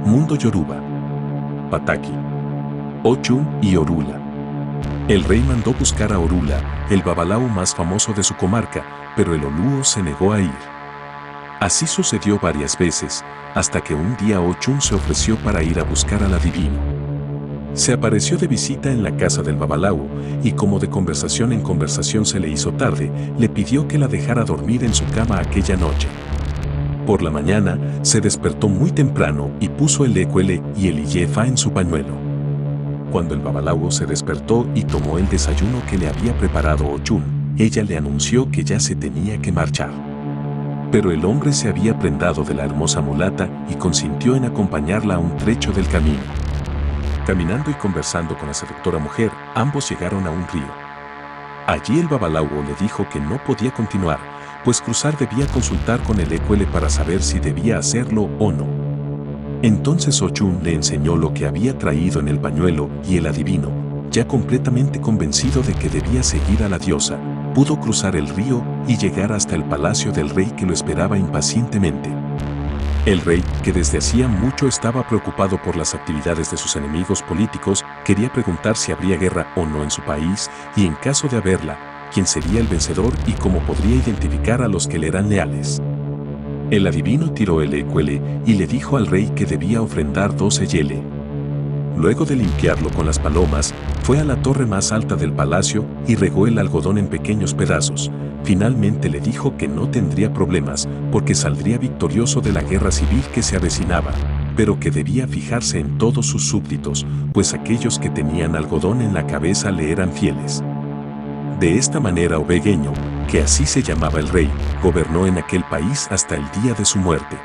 Mundo Yoruba, Pataki, Ochun y Orula. El rey mandó buscar a Orula, el babalao más famoso de su comarca, pero el Olúo se negó a ir. Así sucedió varias veces, hasta que un día Ochun se ofreció para ir a buscar al adivino. Se apareció de visita en la casa del babalao, y como de conversación en conversación se le hizo tarde, le pidió que la dejara dormir en su cama aquella noche. Por la mañana, se despertó muy temprano y puso el ecuele y el illefa en su pañuelo. Cuando el babalao se despertó y tomó el desayuno que le había preparado Ochun, ella le anunció que ya se tenía que marchar. Pero el hombre se había prendado de la hermosa mulata y consintió en acompañarla a un trecho del camino. Caminando y conversando con la seductora mujer, ambos llegaron a un río. Allí el babalao le dijo que no podía continuar, pues cruzar debía consultar con el ecuele para saber si debía hacerlo o no. Entonces Ochun le enseñó lo que había traído en el pañuelo y el adivino, ya completamente convencido de que debía seguir a la diosa, pudo cruzar el río y llegar hasta el palacio del rey que lo esperaba impacientemente. El rey, que desde hacía mucho estaba preocupado por las actividades de sus enemigos políticos, quería preguntar si habría guerra o no en su país y en caso de haberla, quién sería el vencedor y cómo podría identificar a los que le eran leales. El adivino tiró el ecuele y le dijo al rey que debía ofrendar 12 yele. Luego de limpiarlo con las palomas, fue a la torre más alta del palacio y regó el algodón en pequeños pedazos. Finalmente le dijo que no tendría problemas porque saldría victorioso de la guerra civil que se avecinaba, pero que debía fijarse en todos sus súbditos, pues aquellos que tenían algodón en la cabeza le eran fieles. De esta manera Obegueño, que así se llamaba el rey, gobernó en aquel país hasta el día de su muerte.